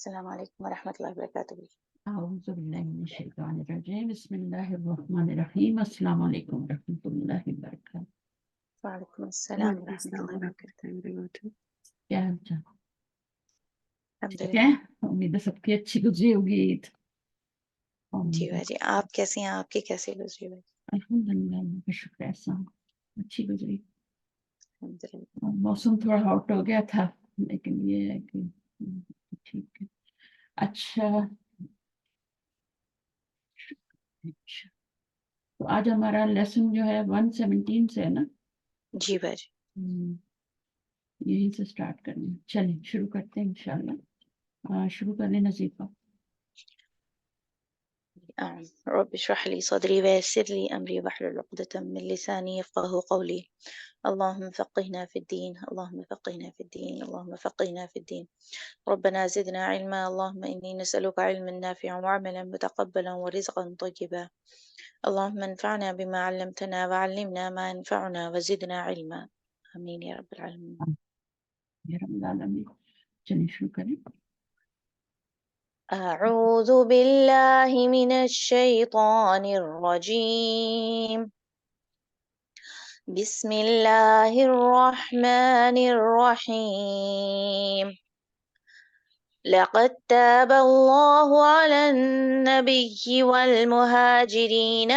السلام علیکم ورحمۃ اللہ وبرکاتہ. اعوذ باللہ من الشیطان الرجیم بسم اللہ الرحمن الرحیم السلام علیکم ورحمۃ اللہ وبرکاتہ. وعلیکم السلام ورحمۃ اللہ وبرکاتہ. کیا حال چال؟ الحمد ٹھیک ہے، للہ. امید ہے سب کی اچھی گزری ہوگی عید. جی بھائی جی، آپ کیسی ہیں؟ آپ کی کیسی گزری بھائی؟ الحمد للہ، اللہ کا شکر ہے، احسان اچھی گزری. الحمد للہ. موسم تھوڑا ہاٹ ہو گیا تھا لیکن یہ ہے کہ ٹھیک ہے. اچھا تو آج ہمارا لیسن جو ہے 117 سے ہے نا. جی بھائی جی. یہیں سے سٹارٹ کرنا ہے. چلیں شروع کرتے ہیں انشاءاللہ. شروع کریں نظیفہ. رب اشرح لي صدري ويسر لي أمري واحلل عقدة من لساني يفقهوا قولي. اللهم فقهنا في الدين، اللهم فقهنا في الدين، اللهم فقهنا في الدين. ربنا زدنا علما. اللهم إني نسألك علما نافعا وعملا متقبلا ورزقا طيبا. اللهم انفعنا بما علمتنا وعلمنا ما ينفعنا وزدنا علما. آمين يا رب العالمين. یا رب العالمین. چلیں شروع کریں. أعوذ بالله من الشيطان الرجيم. بسم الله الرحمن الرحيم. لقد تاب الله على النبي والمهاجرين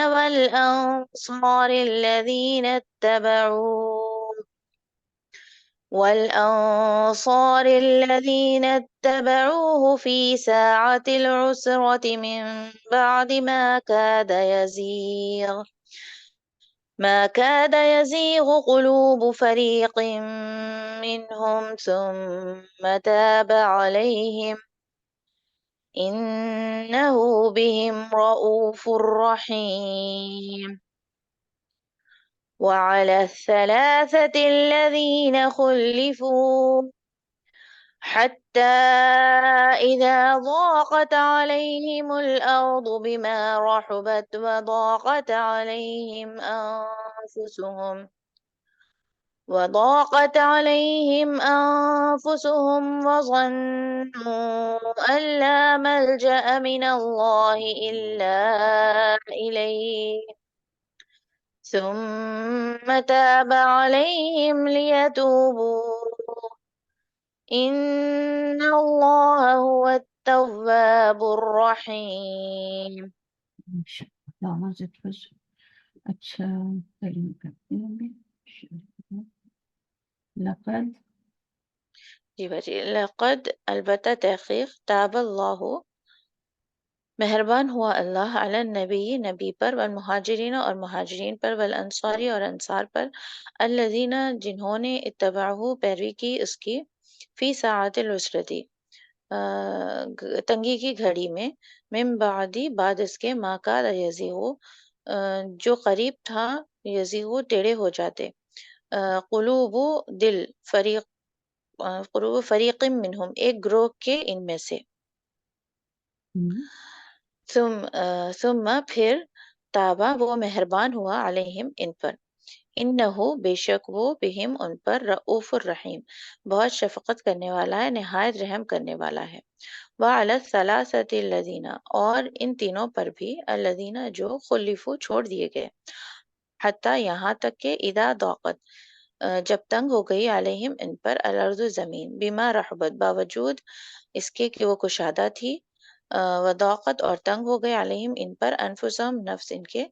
والأنصار الذين اتبعوه في ساعة العسرة من بعد ما كاد يزيغ قلوب فريق منهم ثم تاب عليهم إنه بهم رؤوف رحيم. وعلى الثلاثة الذين خلفوا حتى إذا ضاقت عليهم الأرض بما رحبت وضاقت عليهم أنفسهم وظنوا أن لا ملجأ من الله إلا إليه ثم تاب عليهم ليتوبوا إن الله هو التواب الرحيم. اچھا تعلیم کرتے ہوں گے. لقد جی بھائی. لقد البتہ تحقیق تاب اللہ مہربان ہوا اللہ علی النبی نبی پر والمہاجرین اور مہاجرین پر والانصاری اور انصار پر الذین جنہوں نے اتبعہ پیروی کی اس کی فی ساعت العسرتی تنگی کی گھڑی میں من بعدی بعد اس کے ما کاد یزیغ جو قریب تھا یزیغ ٹیڑے ہو جاتے قلوب دل قلوب فریق منہم ایک گروہ کے ان میں سے ثم پھر تابا وہ مہربان ہوا علیہم ان پر انہو بے شک وہ بہم ان پر رؤوف الرحیم بہت شفقت کرنے والا ہے نہایت رحم کرنے والا ہے. وعلی الثلاثۃ الذین اور ان تینوں پر بھی الذین جو خلفوا چھوڑ دیے گئے حتیٰ یہاں تک کہ اذا ضاقت جب تنگ ہو گئی علیہم ان پر الارض زمین بما رحبت باوجود اس کے کہ وہ کشادہ تھی وضاقت اور تنگ ہو گئے علیہم ان پر انفسہم نفس ان کے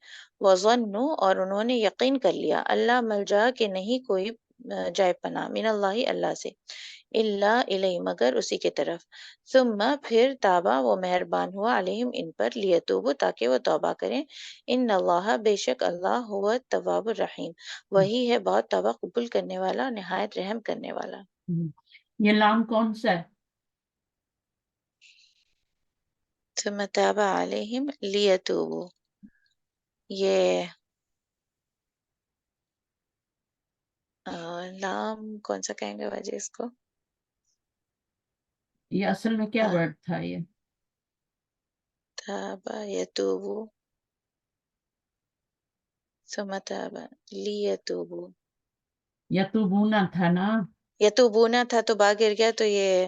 وظنوا اور انہوں نے یقین کر لیا اللہ ملجا کہ نہیں کوئی جائے پناہ من اللہ اللہ سے الا الیہ مگر اسی کی طرف ثم پھر تابا وہ مہربان ہوا علیہم ان پر لیتوبوا تاکہ وہ توبہ کریں ان اللہ بے شک اللہ هو التواب الرحیم وہی ہے بہت توبہ قبول کرنے والا نہایت رحم کرنے والا. یہ لام کون سا ہے؟ ثم تاب علیہم لیتوبوا یہ لام کون سا کہیں گے وجہ اس کو؟ یہ اصل میں کیا ورڈ تھا؟ یہ تابا یتوبو ثم تابا لیتوبو یتوبونا تھا نا. یتوبونا تھا تو با گر گیا تو یہ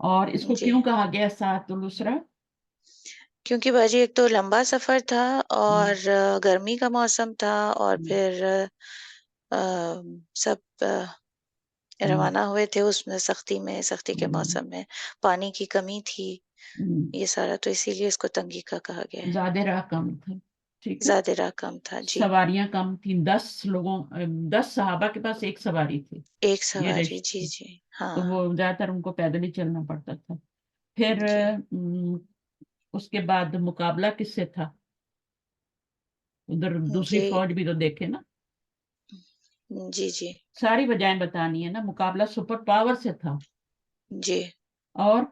اور اس کو جی کیوں کہا گیا ساعۃ الاسرہ؟ کیونکہ باجی ایک تو لمبا سفر تھا اور گرمی کا موسم تھا اور پھر سب روانہ ہوئے تھے اس میں سختی کے موسم میں، پانی کی کمی تھی، یہ سارا، تو اسی لیے اس کو تنگی کا کہا گیا ہے۔ زیادہ راہ کم تھا، ٹھیک ہے، زیادہ راہ کم تھا جی، سواریاں کم تھیں، 10 صحابہ کے پاس ایک سواری تھی، ایک یہ سواری، رشت جی تھی، جی تو ہاں وہ زیادہ تر ان کو پیدل ہی چلنا پڑتا تھا۔ پھر جی اس کے بعد مقابلہ کس سے تھا؟ ادھر دوسری جی فوج بھی تو دیکھے نا، جی جی ساری وجہیں بتانی ہے نا، مقابلہ سپر پاور سے تھا، جی اور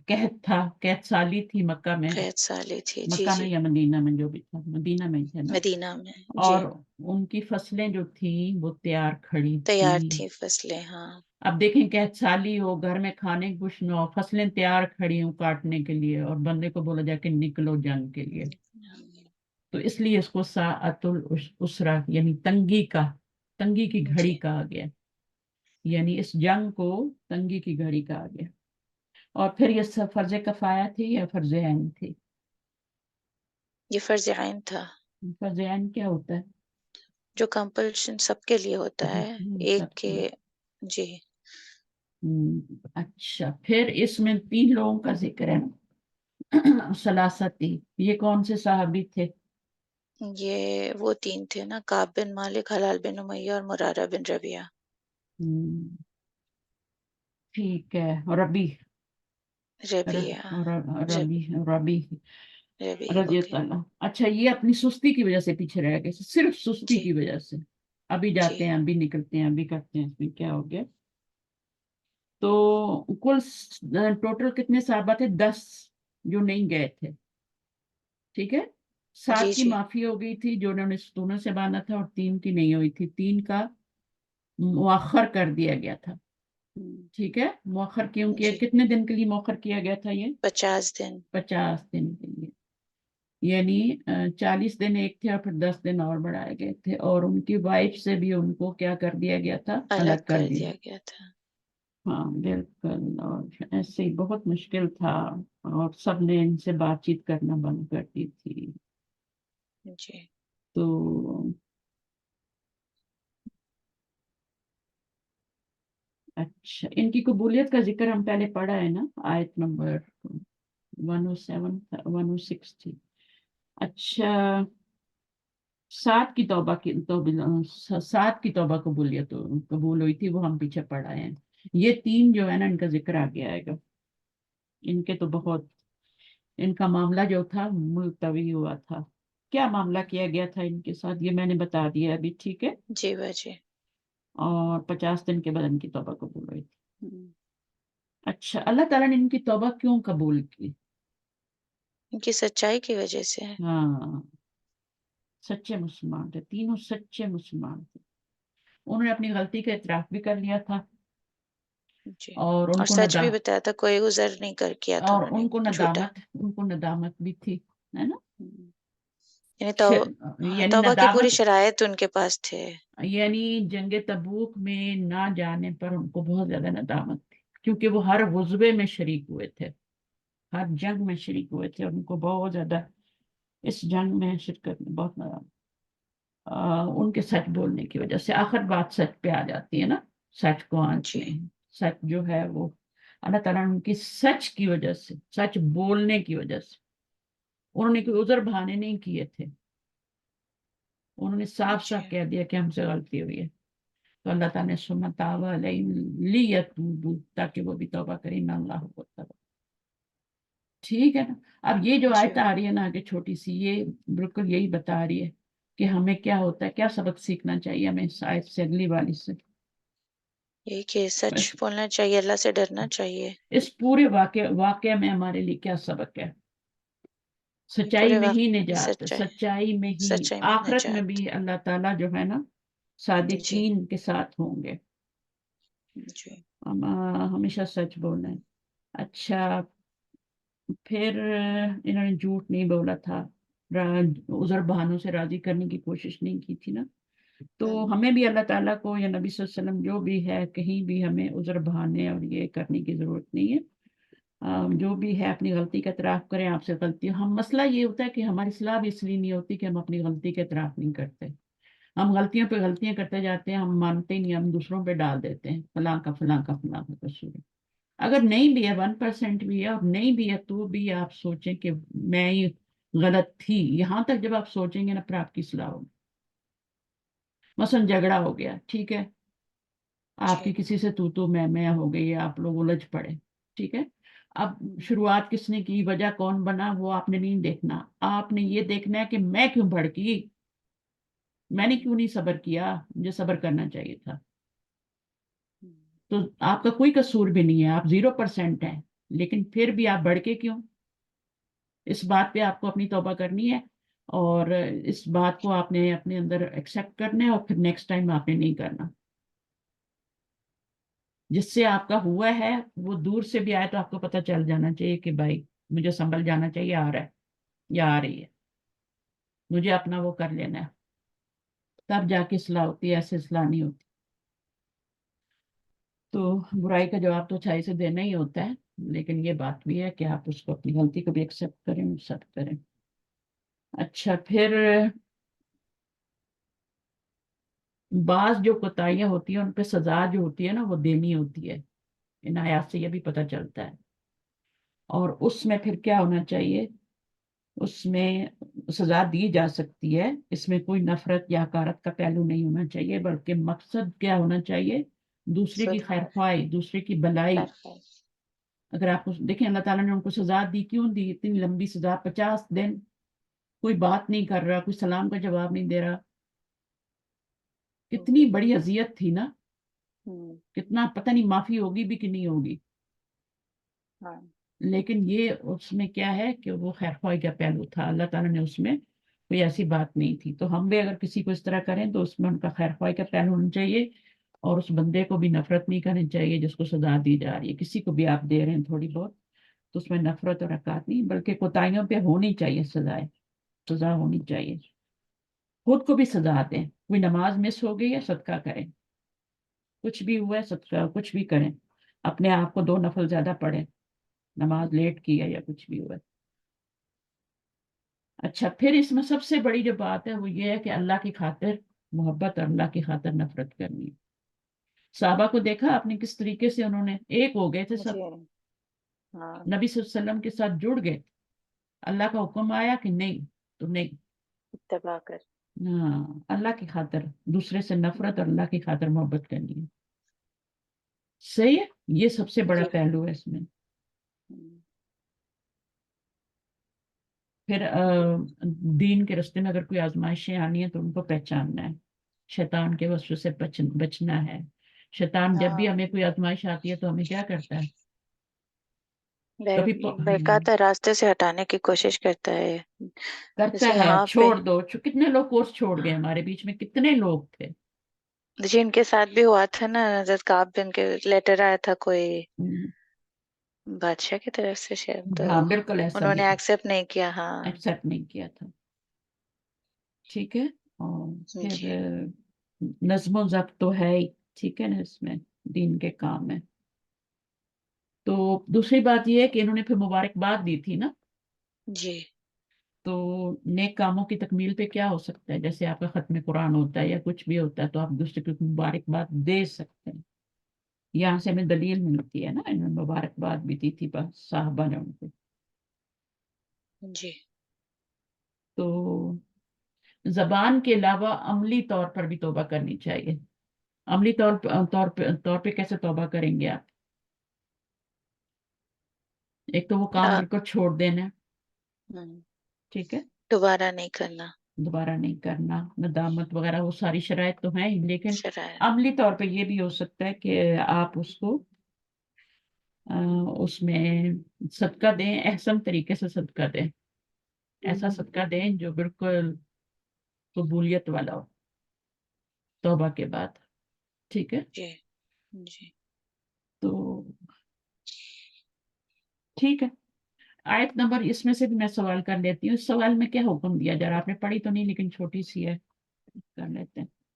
قحط تھا، قحط سالی تھی مکہ میں، قحط سالی تھی، جی مکہ میں جی یا مدینہ میں، جو بھی تھا، مدینہ میں ہی تھے نا، مدینہ میں جی، اور ان کی فصلیں جو تھیں وہ تیار کھڑی تیار تھیں۔ تھی فصلیں، ہاں اب دیکھیں قحط سالی ہو، گھر میں کھانے کی کچھ نہ ہو، فصلیں تیار کھڑی ہوں کاٹنے کے لیے، اور بندے کو بولا جائے کہ نکلو جنگ کے لیے، تو اس لیے اس کو ساعۃ الاسرہ یعنی تنگی کی گھڑی جی کہا گیا، یعنی اس جنگ کو تنگی کی گھڑی کہا گیا۔ اور پھر یہ سب فرض کفایہ تھی یا فرض عین تھی؟ یہ فرض عین تھا، فرض عین کیا ہوتا ہے؟ جو کمپلشن سب کے لیے ہوتا ہے، ایک سب کے، کو، جی اچھا، پھر اس میں 3 لوگوں کا ذکر ہے، سلاثتی، یہ کون سے صحابی تھے؟ یہ وہ 3 تھے نا، کعب بن مالک، حلال بن امیہ اور مرارہ بن ربیعہ۔ ہم، ٹھیک ہے، ربی ربیعہ ربی ربی ربی ربی رضی اوکے، اللہ عنہ۔ اچھا، یہ اپنی سستی کی وجہ سے پیچھے رہ گئے، صرف سستی جی کی وجہ سے، ابھی جی جاتے ہیں، ابھی نکلتے ہیں، ابھی کرتے ہیں، اس میں کیا ہو گیا؟ تو کل ٹوٹل کتنے صحابہ تھے؟ 10 جو نہیں گئے تھے، ٹھیک ہے، جی 7 کی جی معافی ہو گئی تھی جو انہوں نے ستونوں سے باندھا تھا، اور 3 کی نہیں ہوئی تھی، 3 کا مؤخر کر دیا گیا تھا، ٹھیک ہے، مؤخر کیوں کیا؟ جی کتنے دن کے لیے مؤخر کیا گیا تھا یہ؟ 50 دن 50 دن کے لیے، یعنی 40 دن ایک تھے، اور پھر 10 دن اور بڑھائے گئے تھے، اور ان کی وائف سے بھی ان کو کیا کر دیا گیا تھا؟ الگ الگ کر کر دیا۔ دیا گیا تھا، ہاں بالکل، اور ایسے ہی بہت مشکل تھا، اور سب نے ان سے بات چیت کرنا بند کر دی تھی، جی تو اچھا، ان کی قبولیت کا ذکر ہم پہلے پڑھا ہے نا، آیت نمبر 107 106 تھی۔ اچھا، 7 کی توبہ قبول ہوئی تھی، وہ ہم پیچھے پڑھائے ہیں۔ یہ 3 جو ہے نا، ان کا ذکر آگے آئے گا، ان کے تو بہت، ان کا معاملہ جو تھا ملتوی ہوا تھا۔ کیا معاملہ کیا گیا تھا ان کے ساتھ، یہ میں نے بتا دیا ابھی، ٹھیک ہے، جی باجی، اور 50 دن کے بعد ان کی توبہ قبول ہوئی تھی۔ اچھا، اللہ تعالیٰ نے ان کی توبہ کیوں قبول کی؟ ان کی سچائی کی وجہ سے، ہاں، سچے مسلمان تھے، تینوں سچے مسلمان تھے، انہوں نے اپنی غلطی کا اعتراف بھی کر لیا تھا، جی اور ان اور کو سچ بھی بتایا تھا، کوئی عذر نہیں کیا تھا انہوں نے جھوٹا، ان کو ندامت بھی تھی، ہے نا، یعنی یعنی توبہ کی پوری ندامت، شرائط ان کے پاس تھے، یعنی جنگ تبوک میں نہ جانے پر ان کو بہت زیادہ ندامت تھی، کیونکہ وہ ہر غزوے میں شریک ہوئے تھے، ہر جنگ میں شریک ہوئے تھے، اور ان کو بہت زیادہ اس جنگ میں شرکت میں بہت ندامت، ان کے سچ بولنے کی وجہ سے، آخر بات سچ پہ آ جاتی ہے نا، سچ کو جی آنچنے، سچ جو ہے وہ اللہ تعالیٰ نے ان کی سچ کی وجہ سے، سچ بولنے کی وجہ سے، انہوں نے کوئی عذر بہانے نہیں کیے تھے، انہوں نے صاف جی صاف کہہ دیا کہ ہم سے غلطی ہوئی ہے، تو اللہ تعالیٰ نے سنت لیتوبوا، تاکہ وہ بھی توبہ کریں، نہ اللہ کو توبہ، ٹھیک ہے نا۔ اب یہ جو جی آیت آ رہی ہے نا آگے چھوٹی سی، یہ بالکل یہی بتا رہی ہے کہ ہمیں کیا ہوتا ہے، کیا سبق سیکھنا چاہیے ہمیں اس آیت سے، اگلی والی سے، یہ کہ سچ بولنا چاہیے، اللہ سے ڈرنا چاہیے، اس پورے واقعہ میں ہمارے لیے کیا سبق ہے؟ سچائی پورے میں ہی وقت نجات، سچائی میں ہی، سچائی میں آخرت میں بھی نجات، اللہ تعالیٰ جو ہے نا جی صادقین کے ساتھ ہوں گے، جی ہمیشہ سچ بولنا ہے۔ اچھا، پھر انہوں نے جھوٹ نہیں بولا تھا، عذر بہانوں سے راضی کرنے کی کوشش نہیں کی تھی نا، تو ہمیں بھی اللہ تعالیٰ کو یا نبی صلی اللہ علیہ وسلم جو بھی ہے کہیں بھی ہمیں عذر بہانے اور یہ کرنے کی ضرورت نہیں ہے. جو بھی ہے اپنی غلطی کا اعتراف کریں. آپ سے غلطی ہم مسئلہ یہ ہوتا ہے کہ ہماری اصلاح بھی اس لیے نہیں ہوتی کہ ہم اپنی غلطی کا اعتراف نہیں کرتے. ہم غلطیوں پہ غلطیاں کرتے جاتے ہیں, ہم مانتے ہی نہیں, ہم دوسروں پہ ڈال دیتے ہیں فلاں کا فلاں کا فلاں کا قصور ہے. اگر نہیں بھی ہے 1% بھی ہے اور نہیں بھی ہے تو بھی آپ سوچیں کہ میں ہی غلط تھی. یہاں تک جب آپ سوچیں گے نا پھر آپ کی اصلاح ہوگی. مثلا جھگڑا ہو گیا, ٹھیک ہے, آپ کی کسی سے تو میں ہو گئی, آپ لوگ الجھ پڑے, ٹھیک ہے. اب شروعات کس نے کی, وجہ کون بنا, وہ آپ نے نہیں دیکھنا. آپ نے یہ دیکھنا ہے کہ میں کیوں بھڑکی, میں نے کیوں نہیں صبر کیا, مجھے صبر کرنا چاہیے تھا. تو آپ کا کوئی قصور بھی نہیں ہے, آپ 0% ہیں, لیکن پھر بھی آپ بڑھ کے کیوں. اس بات پہ آپ کو اپنی توبہ کرنی ہے اور اس بات کو آپ نے اپنے اندر ایکسیپٹ کرنا ہے اور پھر نیکسٹ ٹائم آپ نے نہیں کرنا. جس سے آپ کا ہوا ہے وہ دور سے بھی آئے تو آپ کو پتہ چل جانا چاہیے کہ بھائی مجھے سنبھل جانا چاہیے, آ رہا ہے یا آ رہی ہے, مجھے اپنا وہ کر لینا ہے. تب جا کے اصلاح ہوتی ہے, ایسے اصلاح نہیں ہوتی. تو برائی کا جواب تو اچھائی سے دینا ہی ہوتا ہے, لیکن یہ بات بھی ہے کہ آپ اس کو اپنی غلطی کو بھی ایکسیپٹ کریں, سب کریں. اچھا, پھر بعض جو کوتاہیاں ہوتی ہیں ان پہ سزا جو ہوتی ہے نا وہ دینی ہوتی ہے. ان آیات سے یہ بھی پتہ چلتا ہے. اور اس میں پھر کیا ہونا چاہیے, اس میں سزا دی جا سکتی ہے, اس میں کوئی نفرت یا حقارت کا پہلو نہیں ہونا چاہیے, بلکہ مقصد کیا ہونا چاہیے, دوسرے کی خیر خواہی, دوسرے کی بلائی. اگر آپ دیکھیں اللہ تعالیٰ نے ان کو سزا دی, کیوں دی اتنی لمبی سزا, 50 دن کوئی بات نہیں کر رہا, کوئی سلام کا جواب نہیں دے رہا. کتنی بڑی اذیت تھی نا, کتنا پتہ نہیں معافی ہوگی بھی کہ نہیں ہوگی. لیکن یہ اس میں کیا ہے کہ وہ خیر خواہی کا پہلو تھا, اللہ تعالیٰ نے اس میں کوئی ایسی بات نہیں تھی. تو ہم بھی اگر کسی کو اس طرح کریں تو اس میں ان کا خیر خواہی کا پہلو ہونا چاہیے, اور اس بندے کو بھی نفرت نہیں کرنی چاہیے جس کو سزا دی جا رہی ہے. کسی کو بھی آپ دے رہے ہیں تھوڑی بہت تو اس میں نفرت اور حقارت نہیں, بلکہ کوتاہیوں پہ ہونی چاہیے سزا ہونی چاہیے. خود کو بھی سزا دیں, کوئی نماز مس ہو گئی ہے صدقہ کریں, کچھ بھی ہوا ہے صدقہ کچھ بھی کریں, اپنے آپ کو 2 نفل زیادہ پڑھیں, نماز لیٹ کی ہے یا کچھ بھی ہوا ہے. اچھا, پھر اس میں سب سے بڑی جو بات ہے وہ یہ ہے کہ اللہ کی خاطر محبت اور اللہ کی خاطر نفرت کرنی ہے. صحابہ کو دیکھا آپ نے کس طریقے سے انہوں نے ایک ہو گئے تھے, سب نبی صلی اللہ علیہ وسلم کے ساتھ جڑ گئے. اللہ کا حکم آیا کہ نہیں تو نہیں, اتباع کر. ہاں, اللہ کی خاطر دوسرے سے نفرت اور اللہ کی خاطر محبت کرنی ہے. صحیح ہے, یہ سب سے بڑا پہلو ہے اس میں. پھر دین کے راستے میں اگر کوئی آزمائشیں آنی ہیں تو ان کو پہچاننا ہے, شیطان کے وسوسے سے بچنا ہے. شیطان جب بھی ہمیں کوئی آزمائش آتی ہے تو ہمیں کیا کرتا ہے, کبھی بہکاتا راستے سے ہٹانے کی کوشش کرتا ہے. کرتا ہے چھوڑ دو. کتنے لوگ کورس چھوڑ گئے, ہمارے بیچ میں کتنے لوگ تھے. جن کے ساتھ بھی ہوا تھا نا, حضرت کعب بن کے لیٹر آیا تھا کوئی بادشاہ کی طرف سے شاید, تو ہاں بالکل ایسا انہوں بھی نے ایکسپٹ نہیں کیا. ہاں, ایکسپٹ نہیں کیا تھا, ٹھیک ہے. اور پھر نظم و ضبط تو ہے ہی, ٹھیک ہے نا, اس میں دین کے کام ہے. تو دوسری بات یہ ہے کہ انہوں نے پھر مبارکباد دی تھی نا. جی, تو نیک کاموں کی تکمیل پہ کیا ہو سکتا ہے, جیسے آپ کا ختم قرآن ہوتا ہے یا کچھ بھی ہوتا ہے تو آپ دوسرے کو مبارکباد دے سکتے ہیں. یہاں سے ہمیں دلیل ملتی ہے نا, انہوں نے مبارکباد بھی دی تھی صحابہ نے ان کو. جی. تو زبان کے علاوہ عملی طور پر بھی توبہ کرنی چاہیے. عملی طور پہ کیسے توبہ کریں گے آپ؟ ایک تو وہ کام بالکل چھوڑ دینا, ٹھیک ہے, دوبارہ نہیں کرنا, دوبارہ نہیں کرنا, ندامت وغیرہ وہ ساری شرائط تو ہیں, لیکن شرائط. عملی طور پہ یہ بھی ہو سکتا ہے کہ آپ اس کو اس میں صدقہ دیں, احسن طریقے سے صدقہ دیں, ایسا صدقہ دیں جو بالکل قبولیت والا ہو توبہ کے بعد, ٹھیک ہے. جی, جی. تو ٹھیک ہے, آیت نمبر اس میں سے بھی میں سوال کر لیتی ہوں. اس سوال میں کیا حکم دیا جا رہا, آپ نے پڑھی تو نہیں لیکن چھوٹی سی ہے, کر لیتے ہیں.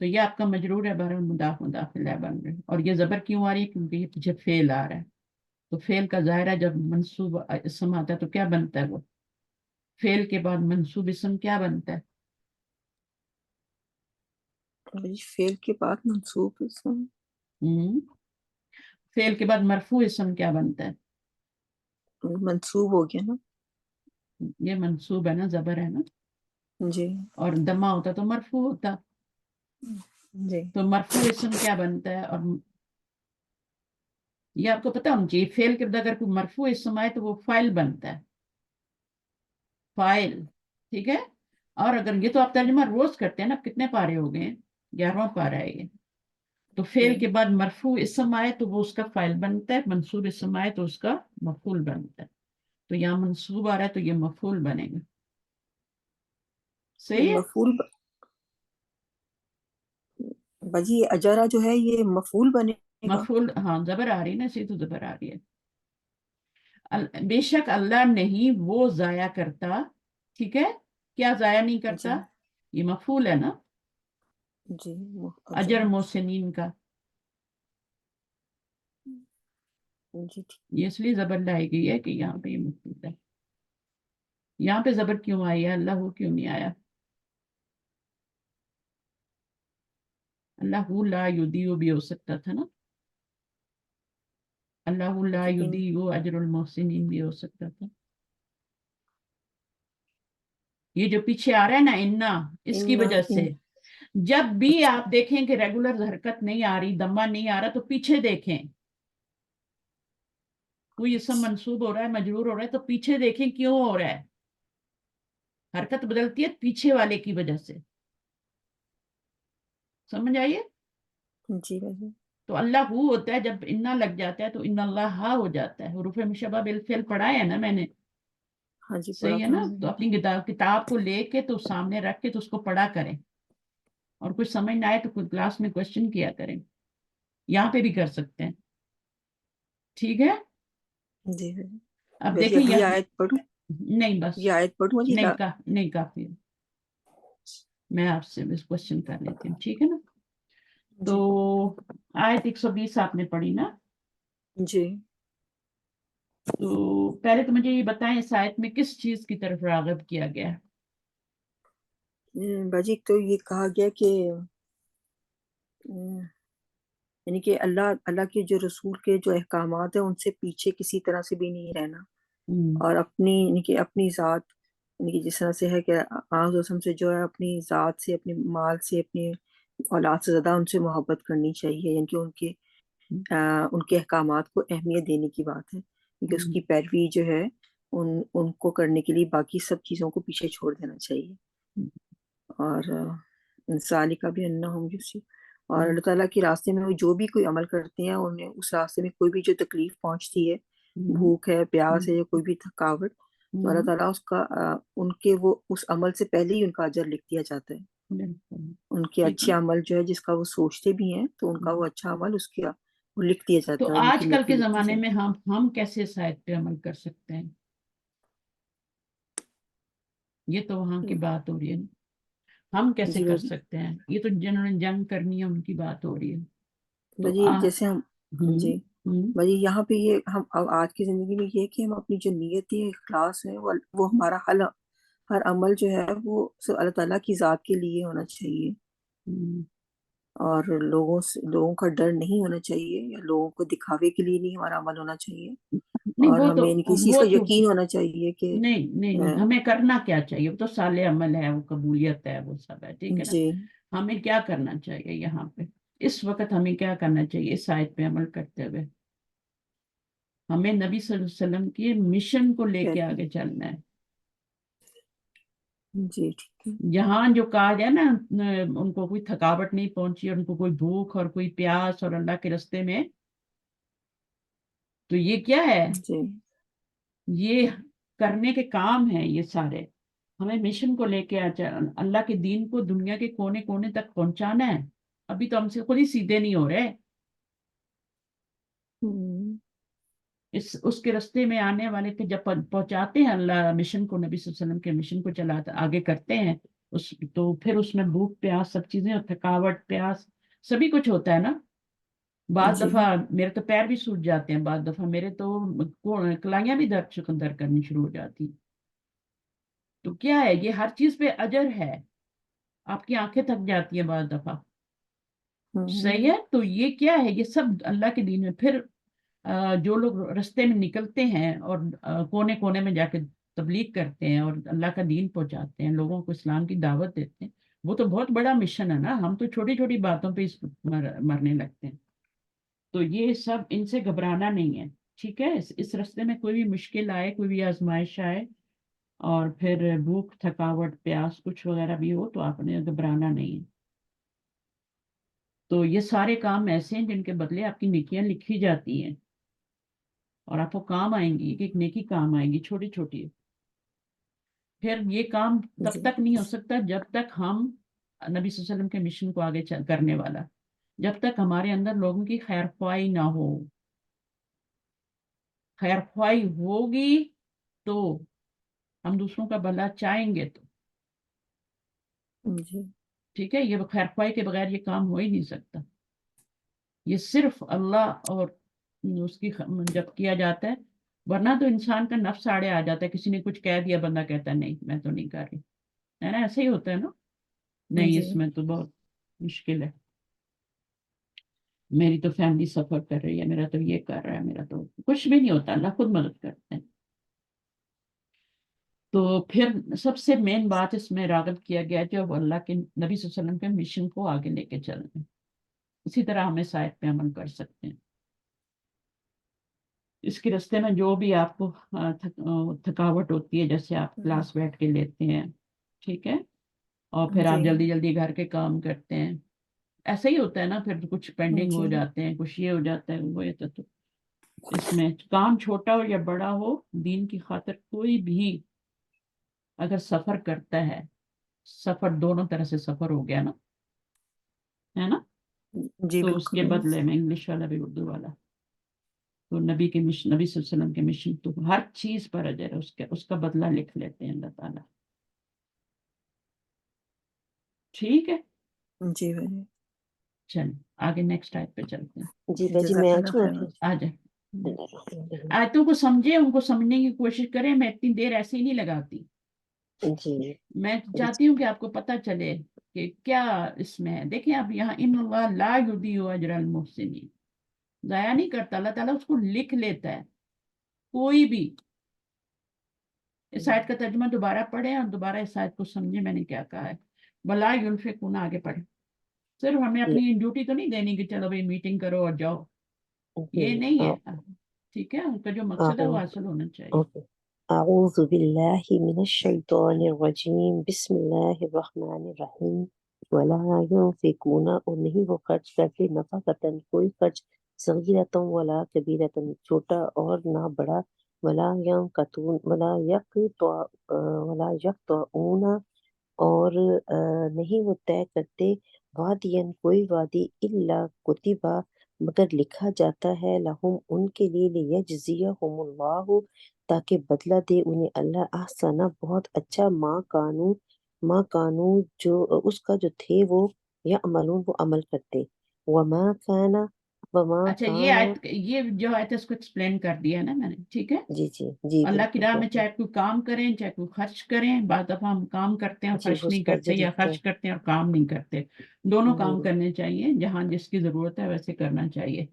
تو یہ آپ کا مجرور ہے، بہر مضاف مضاف الیہ بن رہے، اور یہ زبر کیوں آ رہی ہے؟ کیونکہ یہ پیچھے فعل آ رہا ہے، تو فعل کا ظاہرہ جب منصوب اسم آتا ہے تو کیا بنتا ہے؟ وہ فعل کے بعد منصوب اسم کیا بنتا ہے؟ جی فعل کے بعد منصوب اسم فعل کے بعد مرفوع اسم کیا بنتا ہے؟ منصوب ہو گیا نا. یہ منصوب ہے نا، زبر ہے نا، جی اور دمہ ہوتا تو مرفوع ہوتا. جی تو مرفوع اسم کیا بنتا ہے؟ اور یہ آپ کو پتا ہونا چاہیے، فعل کے بعد اگر کوئی مرفوع اسم آئے تو وہ فاعل بنتا ہے، فاعل. ٹھیک ہے. اور اگر یہ تو آپ ترجمہ روز کرتے ہیں نا، کتنے پارے ہو گئے؟ 11واں پارہ ہے یہ. تو فعل کے بعد مرفوع اسم آئے تو وہ اس کا فاعل بنتا ہے، منصوب اسم آئے تو اس کا مفعول بنتا ہے. تو یہاں منصوب آ رہا ہے تو یہ مفعول بنے گا. صحیح ہے. مفعول باجی اجارہ جو ہے یہ مفعول بنے گا. مفعول، ہاں زبر آ رہی ہے نا، اسی تو زبر آ رہی ہے. بے شک اللہ نہیں وہ ضائع کرتا. ٹھیک ہے. کیا ضائع نہیں کرتا؟ جی یہ مفعول ہے نا، جی اجر محسنین کا. جی ٹھیک. یہ اس لیے زبر لائی گئی ہے کہ یہاں پہ یہ مفعول ہے. یہاں پہ زبر کیوں آئی ہے؟ اللہ ہو کیوں نہیں آیا؟ اللہ لا یضیع بھی ہو سکتا تھا نا، اللہ لا یضیع اجر المحسنین بھی ہو سکتا تھا. یہ جو پیچھے آ رہا ہے نا انا، اس کی وجہ سے جب بھی آپ دیکھیں کہ ریگولر حرکت نہیں آ رہی، دمہ نہیں آ رہا، تو پیچھے دیکھیں. کوئی اسم منصوب ہو رہا ہے، مجرور ہو رہا ہے، تو پیچھے دیکھیں کیوں ہو رہا ہے. حرکت بدلتی ہے پیچھے والے کی وجہ سے. سمجھ آئیے؟ جی باجی. تو اللہ ہو ہوتا ہے، جب انا لگ جاتا ہے تو ان اللہ ہا ہو جاتا ہے. حروف مشبہ بالفعل پڑھا ہے نا میں نے. ہاں جی پڑھا صحیح ہے تھا. نا. تو اپنی کتاب کو لے کے تو سامنے رکھ کے تو اس کو پڑھا کریں، اور کچھ سمجھ نہ آئے تو کوئی کلاس میں کوشچن کیا کریں. یہاں پہ بھی کر سکتے ہیں. ٹھیک ہے. جی اب باجی دیکھیں اب یہ یہ آیت پڑھوں، نہیں، بس یہ آیت پڑھوں جی. نہیں کافی ہے. میں آپ سے بس کوشچن کر لیتی ہوں. ٹھیک ہے نا. تو آیت 120 آپ نے پڑھی نا. جی تو پہلے تو مجھے یہ بتائیں اس آیت میں کس چیز کی طرف راغب کیا گیا ہے؟ باجی ایک تو یہ کہا گیا کہ یعنی کہ اللہ کے جو رسول کے جو احکامات ہیں ان سے پیچھے کسی طرح سے بھی نہیں رہنا، اور اپنی یعنی کہ اپنی ذات، یعنی کہ جس طرح سے ہے کہ آغاز سے جو ہے اپنی ذات سے، اپنے مال سے، اپنی اولاد سے زیادہ ان سے محبت کرنی چاہیے. یعنی کہ ان کے احکامات کو اہمیت دینے کی بات ہے، کیونکہ اس کی پیروی جو ہے ان کو کرنے کے لیے باقی سب چیزوں کو پیچھے چھوڑ دینا چاہیے. اور ذالک بانہم اور اللہ تعالیٰ کے راستے میں وہ جو بھی کوئی عمل کرتے ہیں، انہیں اس راستے میں کوئی بھی جو تکلیف پہنچتی ہے، بھوک ہے، پیاس ہے، یا کوئی بھی تھکاوٹ، تو اللہ تعالیٰ اس کا ان کے وہ اس عمل سے پہلے ہی ان کا اجر لکھ دیا جاتا ہے. ان کے اچھے عمل جو ہے جس کا وہ سوچتے بھی ہیں تو ان کا وہ اچھا عمل اس کا وہ لکھ دیا تو جاتا ہے. ان آج کی کل نیکی کے لکھ دی زمانے جاتی میں ہم کیسے اس آیت پہ عمل کر سکتے ہیں؟ یہ تو وہاں کی بات ہو رہی ہے. ہم ہے. کیسے جی کر باجی. سکتے ہیں؟ یہ تو جنہوں نے جنگ کرنی ہے ان کی بات ہو رہی ہے. تو باجی جیسے ہم جی ہوں باجی یہاں پہ یہ ہم آج کی زندگی میں یہ ہے کہ ہم اپنی جو نیت ہے، اخلاص ہے، وہ ہمارا ہر عمل جو ہے وہ صرف اللہ تعالیٰ کی ذات کے لیے ہونا چاہیے، اور لوگوں کا ڈر نہیں ہونا چاہیے، یا لوگوں کو دکھاوے کے لیے نہیں ہمارا عمل ہونا چاہیے. نہیں، اور ہمیں اس چیز کا یقین ہونا چاہیے کہ نہیں ہمیں کرنا کیا چاہیے؟ وہ تو صالح عمل ہے، وہ قبولیت ہے، وہ سب ہے. ٹھیک ہے نا. جی ہمیں کیا کرنا چاہیے یہاں پہ اس وقت؟ ہمیں کیا کرنا چاہیے اس آیت پہ عمل کرتے ہوئے؟ ہمیں نبی صلی اللہ علیہ وسلم کی مشن کو لے کے آگے چلنا ہے. جی ٹھیک ہے. جہاں جو کہا جائے نا ان کو کوئی تھکاوٹ نہیں پہنچی، اور ان کو کوئی بھوک اور کوئی پیاس، اور اللہ کے راستے میں، تو یہ کیا ہے؟ جی یہ کرنے کے کام ہیں یہ سارے. ہمیں مشن کو لے کے اللہ کے دین کو دنیا کے کونے کونے تک پہنچانا ہے. ابھی تو ہم سے خود ہی سیدھے نہیں ہو رہے. اس کے راستے میں آنے والے کے جب پہنچاتے ہیں اللہ مشن کو، نبی صلی اللہ علیہ وسلم کے مشن کو چلاتے آگے کرتے ہیں، تو پھر اس میں بھوک پیاس سب چیزیں اور تھکاوٹ پیاس سبھی کچھ ہوتا ہے نا. بعض جی دفعہ میرے تو پیر بھی سوج جاتے ہیں, بعض دفعہ میرے تو کلائیاں بھی درد کرنی شروع ہو جاتی. تو کیا ہے, یہ ہر چیز پہ اجر ہے. آپ کی آنکھیں تھک جاتی ہیں بعض دفعہ, صحیح ہے. تو یہ کیا ہے, یہ سب اللہ کے دین میں. پھر جو لوگ رستے میں نکلتے ہیں اور کونے کونے میں جا کے تبلیغ کرتے ہیں اور اللہ کا دین پہنچاتے ہیں, لوگوں کو اسلام کی دعوت دیتے ہیں, وہ تو بہت بڑا مشن ہے نا. ہم تو چھوٹی چھوٹی باتوں پہ مرنے لگتے ہیں. تو یہ سب ان سے گھبرانا نہیں ہے, ٹھیک ہے. اس رستے میں کوئی بھی مشکل آئے, کوئی بھی آزمائش آئے, اور پھر بھوک تھکاوٹ پیاس کچھ وغیرہ بھی ہو, تو آپ نے گھبرانا نہیں ہے. تو یہ سارے کام ایسے ہیں جن کے بدلے آپ کی نیکیاں لکھی جاتی ہیں اور آپ کو کام آئیں گی, ایک نیکی کام آئیں گی چھوٹی چھوٹی. پھر یہ کام تب جی تک نہیں ہو سکتا جب تک ہم نبی صلی اللہ علیہ وسلم کے مشن کو آگے کرنے والا, جب تک ہمارے اندر لوگوں کی خیر خواہی نہ ہو. خیر خواہی ہوگی تو ہم دوسروں کا بھلا چاہیں گے تو, جی ٹھیک ہے. یہ خیر خواہی کے بغیر یہ کام ہو ہی نہیں سکتا. یہ صرف اللہ اور اس کی جب کیا جاتا ہے, ورنہ تو انسان کا نفس آڑے آ جاتا ہے. کسی نے کچھ کہہ دیا, بندہ کہتا ہے نہیں میں تو نہیں کر رہی, ہے نا, ایسا ہی ہوتا ہے نا. نہیں, جی اس میں تو بہت مشکل ہے, میری تو فیملی سفر کر رہی ہے, میرا تو یہ کر رہا ہے, میرا تو کچھ بھی نہیں ہوتا, اللہ خود مدد کرتے ہیں. تو پھر سب سے مین بات اس میں راغب کیا گیا جو اللہ کے نبی صلی اللہ علیہ وسلم کے مشن کو آگے لے کے چل رہے ہیں. اسی طرح ہم اس آیت پہ عمل کر سکتے ہیں. اس کے راستے میں جو بھی آپ کو تھکاوٹ ہوتی ہے, جیسے آپ کلاس بیٹھ کے لیتے ہیں, ٹھیک ہے, اور پھر آپ جی جلدی جلدی گھر کے کام کرتے ہیں, ایسا ہی ہوتا ہے نا. پھر کچھ پینڈنگ ہو جی جاتے ہیں, کچھ یہ ہو جاتا ہے, وہ یہ. تو اس میں کام چھوٹا ہو یا بڑا ہو, دین کی خاطر کوئی بھی اگر سفر کرتا ہے, سفر دونوں طرح سے سفر ہو گیا نا, ہے نا. جی تو اس کے بالکل بدلے میں انگلش والا بھی اردو والا, تو نبی کے مشن, نبی صلی اللہ علیہ وسلم کے مشن, تو ہر چیز پر اجر ہے, اس کا بدلہ لکھ لیتے ہیں اللہ تعالیٰ. ٹھیک ہے, جی بھائی چل آگے نیکسٹ آیت پہ چلتے ہیں. جی بھائی جی میں جزاک آ اللہ جاؤں خیر. پھر آ جائیں. جی آیتوں کو سمجھے, ان کو سمجھنے کی کوشش کریں. میں اتنی دیر ایسے ہی نہیں لگاتی, میں چاہتی ہوں کہ آپ کو پتہ چلے کہ کیا اس میں ہے. دیکھیں آپ یہاں ان اللہ لا یضیع اجر المحسنین, ضائع نہیں کرتا, اللہ تعالیٰ اس کو لکھ لیتا ہے. کوئی بھی اس آیت کا ترجمہ دوبارہ پڑھیں اور دوبارہ اس آیت کو سمجھیں میں نے کیا کہا ہے. ولا ينفقون آگے پڑھیں. صرف ہمیں اپنی ڈیوٹی تو نہیں دینی کہ چلو بھائی میٹنگ کرو اور جاؤ, یہ نہیں ہے, ٹھیک ہے. ان کا جو مقصد ہے وہ حاصل ہونا چاہیے. أعوذ بالله من الشيطان الرجيم بسم الله الرحمن الرحیم ولا ينفقون, اور نہیں وہ خرچ کرتے, نفقتاً کوئی خرچ, صغیرۃ ولا کبیرۃ, چھوٹا اور نہ بڑا, ولا ينقطعون ولا يقطعون, اور نہیں وہ طے کرتے, وادین کوئی وادی, الا کتبہ مگر لکھا جاتا ہے, لہم ان کے لیے, لیجزیہم اللہ تاکہ بدلہ دے انہیں اللہ, احسنہ بہت اچھا, ماں کانو جو اس کا جو تھے وہ, یعملون وہ عمل کرتے, وما کانا اچھا, یہ آیت, یہ جو آیت ہے اس کو ایکسپلین کر دیا ہے نا میں نے, ٹھیک ہے. جی جی جی اللہ کی بالکل راہ میں بالکل. چاہے کوئی کام کریں چاہے کوئی خرچ کریں, بعض دفعہ ہم کام کرتے ہیں اور جی خرچ وہ اس نہیں کا کرتے, یا ذریعہ خرچ کرتے ہیں اور کام نہیں کرتے. دونوں کام جی کرنے چاہیے, جہاں جس کی ضرورت ہے ویسے کرنا چاہیے.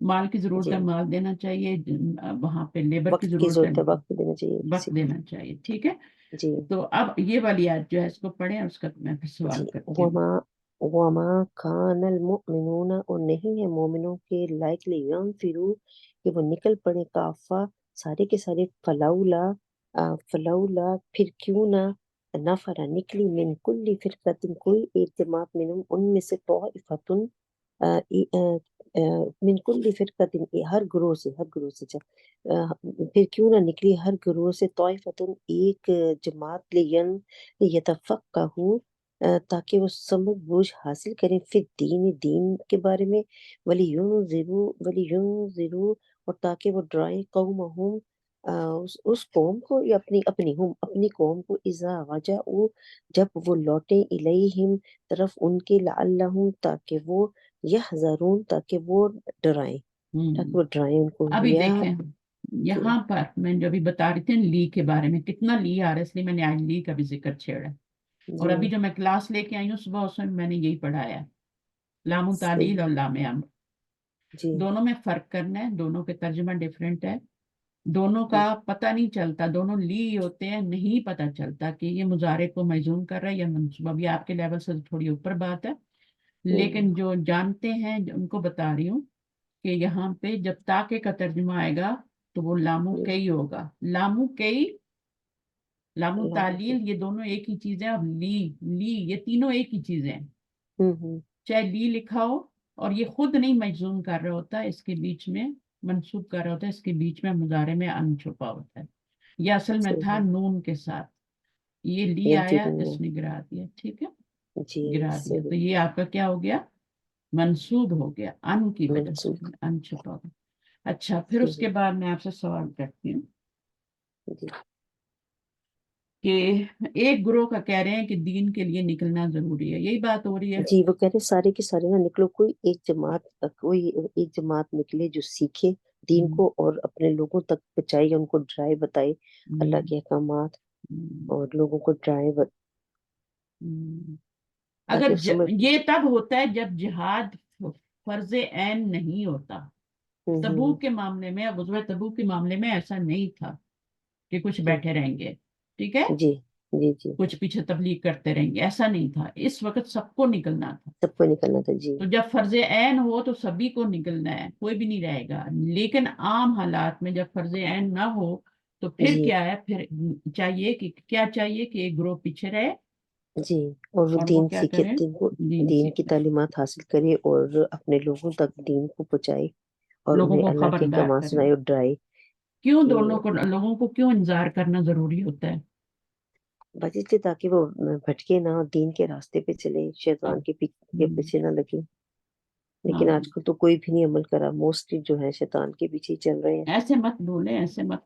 مال کی ضرورت جی ہے مال دینا چاہیے, وہاں پہ لیبر کی وقت ضرورت ہے وقت دینا چاہیے کسی وقت کو. دینا چاہیے, ٹھیک ہے. جی تو اب یہ والی آیت جو ہے اس کو پڑھیں اور اس کا میں پھر سوال جی کرتی ہوں. وما کان المؤمنون, اور نہیں ہے مومنوں کے لائق, لینفروا کہ وہ نکل پڑے, کافہ سارے کے سارے, فلولا پھر کیوں نہ, نفر نکلی, من کل فرقت کوئی ایک جماعت, منہم ان میں سے, طائفتن من کل فرقت ہر گروہ سے, پھر کیوں نہ نکلی ہر گروہ سے, طائفتن ایک جماعت, لیتفقہوا تاکہ وہ سمجھ بوجھ حاصل کریں, فی الدین دین کے بارے میں, ولینذروا اور تاکہ وہ ڈرائیں, قومہم اس قوم کو یا اپنی قوم کو اذا رجعوا جب وہ لوٹے الیہم طرف ان کے لعلہم تاکہ وہ یحذرون تاکہ وہ ڈرائیں ان کو ابھی یا دیکھیں یہاں پر میں جو ابھی بتا رہی تھی لی کے بارے میں کتنا لی آ رہا ہے، اس لیے میں نے آج لی کا بھی ذکر چھیڑا اور ابھی جو میں کلاس لے کے آئی ہوں صبح اس میں نے یہی پڑھایا لام تعلیل اور لام امر، جی دونوں میں فرق کرنا ہے، دونوں کے ترجمہ ڈیفرنٹ ہے، دونوں کا پتہ نہیں چلتا، دونوں لی ہوتے ہیں، نہیں پتہ چلتا کہ یہ مضارع کو مجزوم کر رہا ہے یا منصوب، ابھی آپ کے لیول سے تھوڑی اوپر بات ہے، لیکن جو جانتے ہیں ان کو بتا رہی ہوں کہ یہاں پہ جب تاکہ کا ترجمہ آئے گا تو وہ لامو کئی ہوگا، لامو کئی، لامو تعلیل، یہ دونوں ایک ہی چیزیں، اور لی یہ تینوں ایک ہی چیزیں ہیں، چاہے لی لکھا ہو اور یہ خود نہیں مجزوم کر رہا ہوتا، اس کے بیچ میں منصوب کر رہا ہوتا ہے، اس کے بیچ میں مضارع میں ان چھپا ہوتا ہے، یہ اصل میں تھا نون کے ساتھ، یہ لی آیا اس نے گرا دیا، ٹھیک ہے، گرا دیا، تو یہ آپ کا کیا ہو گیا، منصوب ہو گیا، ان کی وجہ سے ان چھپا ہو گیا۔ اچھا پھر اس کے بعد میں آپ سے سوال کرتی ہوں کہ ایک گروہ کا کہہ رہے ہیں کہ دین کے لیے نکلنا ضروری ہے، یہی بات ہو رہی ہے؟ جی وہ کہہ رہے سارے کے سارے نہ نکلو، کوئی ایک جماعت نکلے جو سیکھے دین کو اور اپنے لوگوں تک پہنچائے، ان کو ڈرائے بتائے اللہ کے احکامات اور لوگوں کو ڈرائے اگر یہ تب ہوتا ہے جب جہاد فرض عین نہیں ہوتا، تبوک کے معاملے میں، غزوہ تبوک کے معاملے میں ایسا نہیں تھا کہ کچھ بیٹھے رہیں گے، ٹھیک ہے، جی جی جی کچھ پیچھے تبلیغ کرتے رہیں گے، ایسا نہیں تھا، اس وقت سب کو نکلنا تھا، سب کو نکلنا تھا جی، تو جب فرض عین ہو تو سبھی کو نکلنا ہے، کوئی بھی نہیں رہے گا، لیکن عام حالات میں جب فرض عین نہ ہو تو پھر کیا ہے، پھر چاہیے کہ کیا چاہیے کہ ایک گروہ پیچھے رہے جی اور وہ اور دین کیا سیکھے، کریں، دین کی تعلیمات حاصل کرے اور اپنے لوگوں تک دین کو پہنچائے اور لوگوں انہیں کو اللہ کے خبردار احکامات کریں، سنائے اور ڈرائے کیوں کہ لوگوں کو کیوں انذار کرنا ضروری ہوتا ہے؟ بس اس لیے تاکہ وہ بھٹکے نہ، دین کے راستے پہ چلے، شیطان کے پیچھے نہ لگے، لیکن آج کل تو کوئی بھی نہیں عمل کرا، موسٹلی جو ہے شیطان کے پیچھے ہی چل رہے ہیں۔ ایسے مت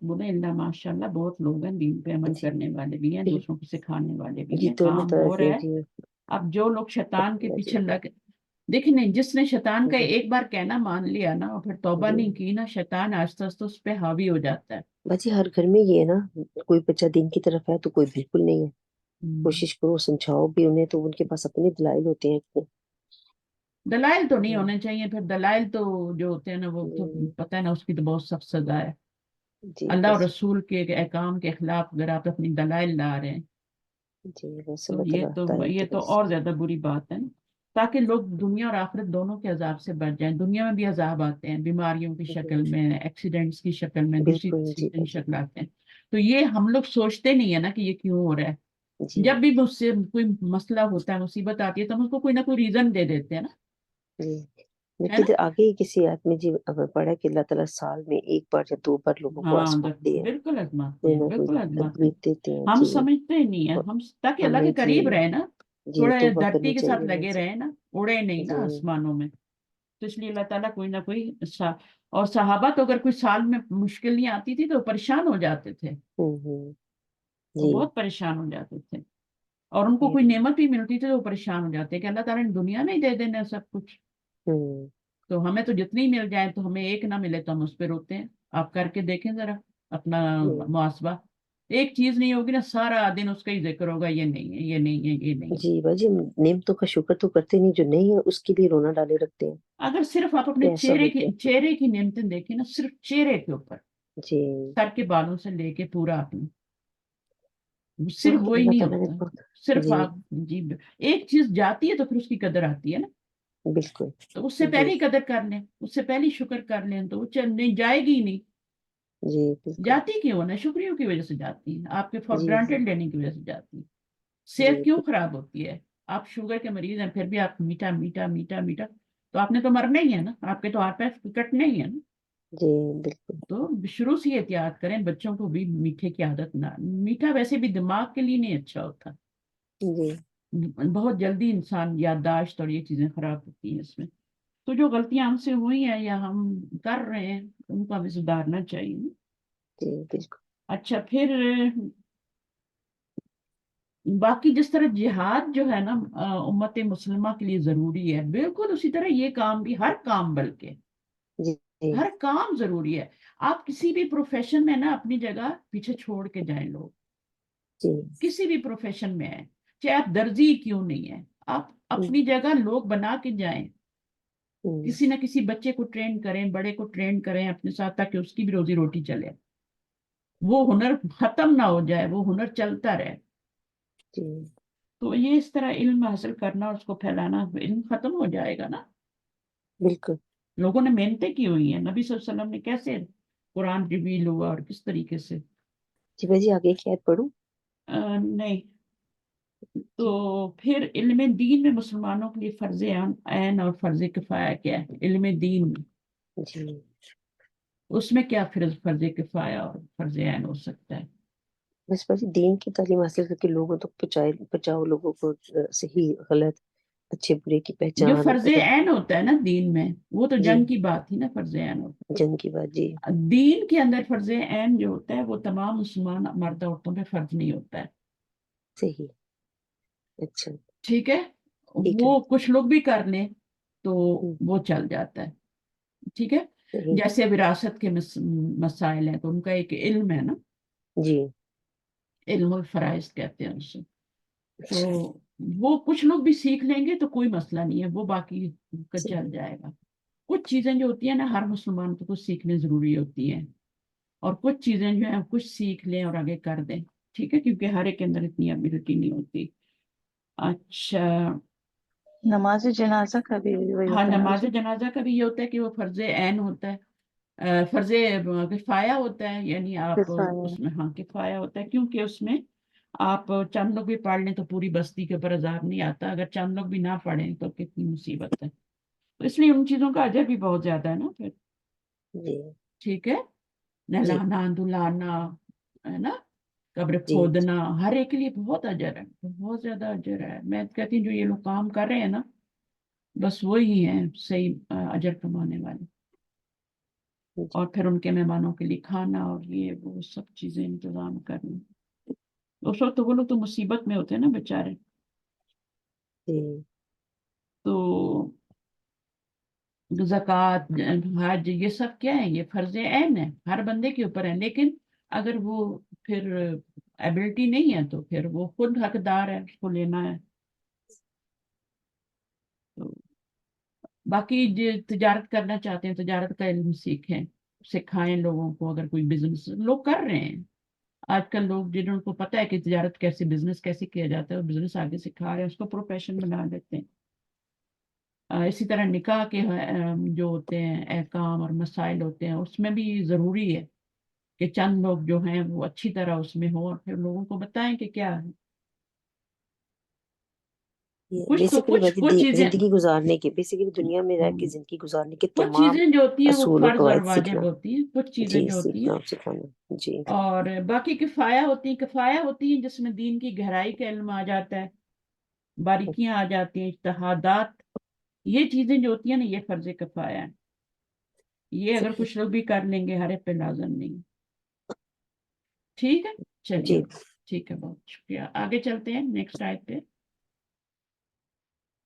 بولیں، اللہ ماشاء اللہ بہت لوگ ہیں دین پہ عمل کرنے والے بھی ہیں، دوسروں کو سکھانے والے بھی جی ہیں، دونوں کام طرح ہو سے رہا ہے، جی، اب جو لوگ شیطان کے پیچھے دیکھیں نہیں، جس نے شیطان کا جی ایک بار کہنا مان لیا نا اور پھر توبہ نہیں کی نا، شیطان آہستہ آہستہ اس پہ حاوی ہو جاتا ہے۔ باجی ہر گھر میں یہ ہے نا، کوئی بچہ دین کی طرف ہے تو کوئی بالکل نہیں ہے، کوشش کرو سمجھاؤ بھی انہیں، تو ان کے پاس اپنے دلائل ہوتے ہیں، دلائل تو نہیں ہونے چاہیے، پھر دلائل تو جو ہوتے ہیں نا وہ تو پتہ ہے نا، اس کی تو بہت سخت سزا ہے، جی اللہ اور بس رسول کے احکام کے خلاف اگر آپ اپنی دلائل لا رہے ہیں جی بس تو اللہ تعالیٰ یہ ہدایت تو بس اور زیادہ بری بات ہے نا، تاکہ لوگ دنیا اور آخرت دونوں کے عذاب سے بچ جائیں، دنیا میں بھی عذاب آتے ہیں، بیماریوں کی شکل میں، ایکسیڈنٹس کی شکل میں، دوسری بالکل جی تیسری باجی شکل آتے ہیں، تو یہ ہم لوگ سوچتے نہیں ہے نا کہ یہ کیوں ہو رہا ہے، جی جب بھی مجھ سے کوئی مسئلہ ہوتا ہے، مصیبت آتی ہے تو ہم اس کو کوئی نہ کوئی ریزن دے دیتے ہیں نا، جی ہے نا؟ کدھر آگے ہی کسی آدمی جی پڑھا کہ اللہ تعالیٰ سال میں ایک بار یا 2 بار لوگوں کو ہاں آزماتے ہیں، بالکل آزماتے کوئی ہیں، نہ کوئی بالکل آزماتے ہیں، تکلیف دیتے ہیں ہم جی، سمجھتے نہیں ہیں، اور ہم تاکہ اللہ ہمیں کے جی قریب رہے نا، جی تھوڑے توبہ دھرتی کرنی کے ساتھ چاہیے لگے جی رہے نا، اڑے نہیں نا جی آسمانوں میں، تو اس لیے اللہ تعالیٰ کوئی نہ کوئی اور صحابہ تو اگر کوئی سال میں مشکل نہیں آتی تھی تو پریشان ہو جاتے تھے، وہ جی بہت پریشان ہو جاتے تھے، اور ان کو پھر کوئی نعمت بھی ملتی تھی تو وہ پریشان ہو جاتے کہ اللہ تعالیٰ نے دنیا نہیں دے دینا سب کچھ، تو ہمیں تو جتنی مل جائے تو ہمیں ایک نہ ملے تو ہم اس پہ روتے ہیں، آپ کر کے دیکھیں ذرا اپنا محاسبہ، ایک چیز نہیں ہوگی نا سارا دن اس کا ہی ذکر ہوگا، یہ نہیں ہے، یہ نہیں ہے، یہ نہیں ہے، جی باجی نعمتوں کا شکر تو کرتے نہیں، جو نہیں ہے اس کے لیے رونا ڈالے رکھتے ہیں اگر صرف آپ اپنے کہ ایسا ہو گیا چہرے کی نعمتیں دیکھیں نا، صرف چہرے کے اوپر، جی، سر کے بالوں سے لے کے پورا اپنے، ہاں صرف تو وہی اللہ نہیں تعالیٰ نے ہوتا، بہت صرف جی آپ جی ایک چیز جاتی ہے تو پھر اس کی قدر آتی ہے نا، بالکل تو اس سے جی پہلے ہی قدر کر لیں، اس سے پہلے ہی شکر کر لیں تو وہ نہیں جائے گی ہی نہیں، جی بالکل جاتی کیوں نا، شکریوں کی وجہ سے جاتی ہے، آپ کے فار جی گرانٹیڈ لینے کی وجہ سے جاتی ہے، جی صحت کیوں خراب ہوتی ہے، آپ شوگر کے مریض ہیں پھر بھی آپ میٹھا میٹھا میٹھا میٹھا، تو آپ نے تو مرنا ہی ہے نا، آپ کے تو ہاتھ پیر کٹنے ہی ہے نا، جی بالکل تو شروع سے یہ احتیاط کریں بچوں کو بھی میٹھے کی عادت نہ، میٹھا ویسے بھی دماغ کے لیے نہیں اچھا ہوتا، جی بہت جلدی انسان یادداشت اور یہ چیزیں خراب ہوتی ہیں اس میں، تو جو غلطیاں ہم سے ہوئی ہیں یا ہم کر رہے ہیں ان کو ہمیں سدھارنا چاہیے، جی بالکل. اچھا پھر باقی جس طرح جہاد جو ہے نا امت مسلمہ کے لیے ضروری ہے، بالکل اسی طرح یہ کام بھی، ہر کام بلکہ جی جی ہر کام ضروری ہے. آپ کسی بھی پروفیشن میں نا اپنی جگہ پیچھے چھوڑ کے جائیں، لوگ جی. کسی بھی پروفیشن میں ہیں، چاہے آپ درزی کیوں نہیں ہیں، آپ اپنی جگہ لوگ بنا کے جائیں. کسی نہ کسی بچے کو ٹرین کریں، بڑے کو ٹرین کریں اپنے ساتھ، تاکہ اس کی بھی روزی روٹی چلے، وہ ہنر ختم نہ ہو جائے، وہ ہنر چلتا رہے. جی تو یہ اس طرح علم حاصل کرنا اور اس کو پھیلانا، علم ختم ہو جائے گا نا. بالکل. لوگوں نے محنتیں کی ہوئی ہیں، نبی صلی اللہ علیہ وسلم نے کیسے قرآن ریویل ہوا اور کس طریقے سے. جی بھائی جی آگے کی آیت پڑھوں؟ نہیں. تو پھر علم دین میں مسلمانوں کے لیے فرض عین اور فرض کفایہ کیا ہے؟ علم دین میں جی اس میں کیا فرض کفایہ اور فرض عین ہو سکتا ہے؟ بس بھائی دین کی تعلیم حاصل کر کے لوگوں تک پہنچاؤ لوگوں کو صحیح غلط اچھے برے کی جو پہچان. فرض عین ہوتا ہے نا دین میں، وہ تو جی جنگ کی بات تھی نا. فرض عین ہوتا جنگ کی بات. جی ہے دین کے اندر. فرض عین جو ہوتا ہے وہ تمام مسلمان مرد عورتوں پہ فرض نہیں ہوتا ہے. صحیح. اچھا ٹھیک ہے، ٹھیک ہے. وہ کچھ لوگ بھی کر لیں تو ہم، وہ چل جاتا ہے. ٹھیک ہے، صحیح. جیسے وراثت کے مسائل ہیں تو ان کا ایک علم ہے نا، جی علم الفرائض کہتے ہیں اسے. تو اچھا. وہ کچھ لوگ بھی سیکھ لیں گے تو کوئی مسئلہ نہیں ہے، وہ باقی کا چل صحیح. جائے گا. کچھ چیزیں جو ہوتی ہیں نا ہر مسلمان کو کچھ سیکھنے ضروری ہوتی ہیں، اور کچھ چیزیں جو ہیں کچھ سیکھ لیں اور آگے کر دیں. ٹھیک ہے، کیونکہ ہر ایک کے اندر اتنی ابیلٹی نہیں ہوتی. اچھا نماز جنازہ کا بھی وہی ہاں، ہوتا ہے نا نماز جی؟ جنازہ کا بھی یہ ہوتا ہے کہ وہ فرض عین ہوتا ہے، فرض کفایہ ہوتا ہے. یعنی آپ کفایہ. اس میں، ہاں کفایہ ہوتا ہے، کیونکہ اس میں آپ چند لوگ بھی پڑھ لیں تو پوری بستی کے اوپر عذاب نہیں آتا. اگر چند لوگ بھی نہ پڑھیں تو کتنی مصیبت ہے. تو اس لیے ان چیزوں کا اجر بھی بہت زیادہ ہے نا پھر. جی ٹھیک ہے، جی نہلانا دھلانا ہے نا، قبر جی کھودنا، ہر ایک کے لیے بہت اجر ہے، بہت زیادہ اجر ہے. میں کہتی ہوں جو یہ لوگ کام کر رہے ہیں نا، بس وہی ہیں صحیح اجر کمانے والے. جی اور پھر ان کے مہمانوں کے لیے کھانا اور یہ وہ سب چیزیں انتظام کرنا. اس وقت وہ لوگ تو مصیبت میں ہوتے ہیں نا بیچارے. جی تو زکوٰۃ، حج، یہ سب کیا ہے؟ یہ فرض عین ہے، ہر بندے کے اوپر ہے. لیکن اگر وہ پھر ایبلٹی نہیں ہے تو پھر وہ خود حقدار ہے، اس کو لینا ہے. تو باقی جو تجارت کرنا چاہتے ہیں تجارت کا علم سیکھیں، سکھائیں لوگوں کو. اگر کوئی بزنس لوگ کر رہے ہیں آج کل، لوگ جنہوں کو پتہ ہے کہ تجارت کیسے، بزنس کیسے کیا جاتا ہے، وہ بزنس آگے سکھا رہے ہیں، اس کو پروفیشن بنا دیتے ہیں. اسی طرح نکاح کے جو ہوتے ہیں احکام اور مسائل ہوتے ہیں، اس میں بھی ضروری ہے کہ چند لوگ جو ہیں وہ اچھی طرح اس میں ہوں اور پھر لوگوں کو بتائیں کہ کیا ہے. بیسیکلی کچھ چیزیں، زندگی گزارنے کے، بیسیکلی دنیا میں رہ کے زندگی گزارنے کے کچھ تمام چیزیں جو ہوتی ہیں وہ اصول و فرض اور قواعد واجب سیکھنا. ہوتی ہیں، کچھ چیزیں جی جو ہوتی ہیں سیکھنا اور سکھانا. جی اور باقی کفایہ ہوتی ہیں. کفایہ ہوتی ہیں جس میں دین کی گہرائی کا علم آ جاتا ہے، باریکیاں آ جاتی ہیں، اجتہادات. یہ چیزیں جو ہوتی ہیں نا یہ فرض کفایہ ہیں. یہ اگر صحیح. کچھ لوگ بھی کر لیں گے، ہر ایک پہ لازم نہیں. ٹھیک ہے، چلیے جی ٹھیک ہے، بہت شکریہ. آگے چلتے ہیں نیکسٹ آیت پہ.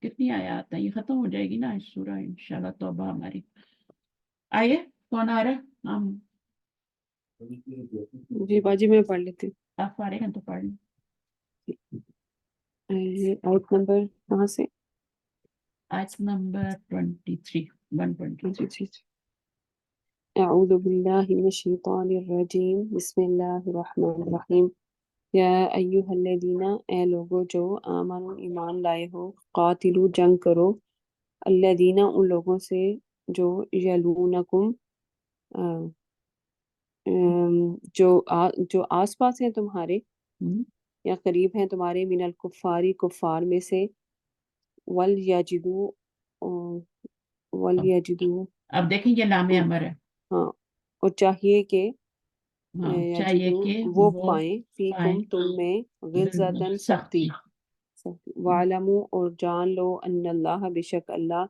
کتنی آیات ہیں؟ یہ ختم ہو جائے گی نا اس سورہ انشاءاللہ توبہ ہماری. آئیے، کون آ رہا ہے؟ ہم جی باجی میں پڑھ لیتی آپ فارغ ہیں تو پڑھ لیں. ہوں. آیت نمبر کہاں سے؟ آیت نمبر 23 123. جی اعوذ باللہ من الشیطان الرجیم بسم اللہ الرحمن الرحیم. یا ایھا الذین، اے لوگو جو آمنو ایمان لائے ہو، قاتلو جنگ کرو، الذین ان لوگوں سے جو یلونکم جو آس پاس ہیں تمہارے، ہم، یا قریب ہیں تمہارے، من الکفاری کفار میں سے، ولیجدو اب دیکھیں یہ لام امر ہے. ہاں، اور چاہیے کہ ہاں، چاہیے یجدو کہ وہ وہ پائیں پائیں فیکم تم میں غلظتاً سختی. وَاعْلَمُوا اور جان لو ان اللہ بشک اللہ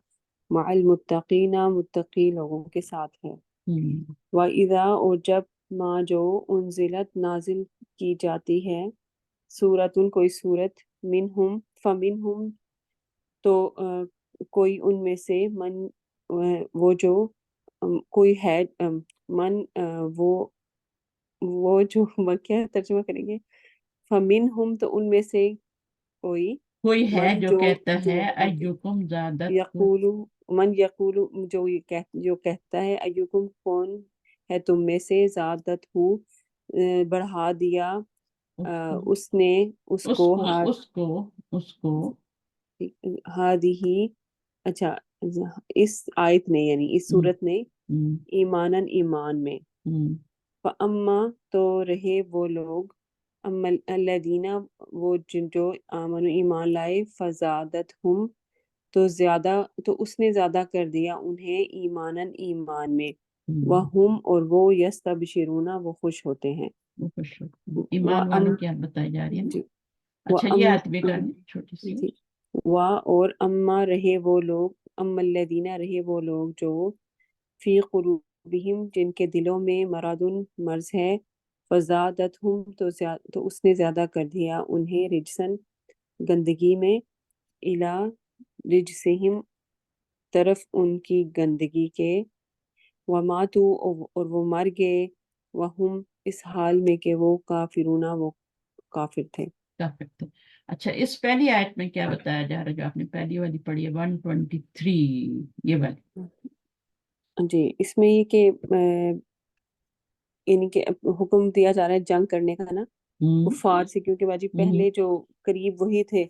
مع المتقین متقی لوگوں کے ساتھ ہے. ہم، وَإِذَا اور جب ما جو انزلت نازل کی جاتی ہے، سورتن کوئی صورت، منہم فمنہم تو کوئی ان میں سے، من وہ جو کوئی ہے، من وہ جو کیا ترجمہ کریں گے، فمنہم تو ان میں سے کوئی، کوئی ہے من جو کہتا جو ہے ایوکم زادت کو، یقول، من یقول جو کہتا ہے، ایوکم کون ہے تم میں سے، زادت ہو بڑھا دیا اس نے اس کو، اس کو ہادی، اچھا اس آیت نے یعنی اس صورت نے، ایمانن ایمان میں، فاما تو رہے وہ لوگ، اما الذین وہ جو آمنوا ایمان لائے، فزادتہم تو اس نے زیادہ کر دیا انہیں، ایمانن ایمان میں، وہم اور وہ، یستبشرون وہ خوش ہوتے ہیں، ایمان والوں کی آپ بتائی جا رہی ہے نا۔ جی، اچھا یہ آیت بھی کرنی چھوٹی سی۔ جی، اور اما رہے وہ لوگ، اما الذین رہے وہ لوگ جو فی قلوبہم جن کے دلوں میں مرض مرض ہے، فزادتہم تو اس نے زیادہ کر دیا انہیں، رجسن گندگی میں، الی رجسہم طرف ان کی گندگی کے، وماتو اور وہ مر گئے، وہم اس حال میں کہ وہ کافرون وہ کافر تھے۔ کافر تھے۔ اچھا اس پہلی آیت میں کیا بتایا جا رہا ہے جو آپ نے پہلی والی پڑھی ہے 123 یہ والی؟ جی، اس میں یہ کہ یعنی کہ حکم دیا جا رہا ہے جنگ کرنے کا نا کفار سے، کیونکہ باجی پہلے جو قریب وہی تھے،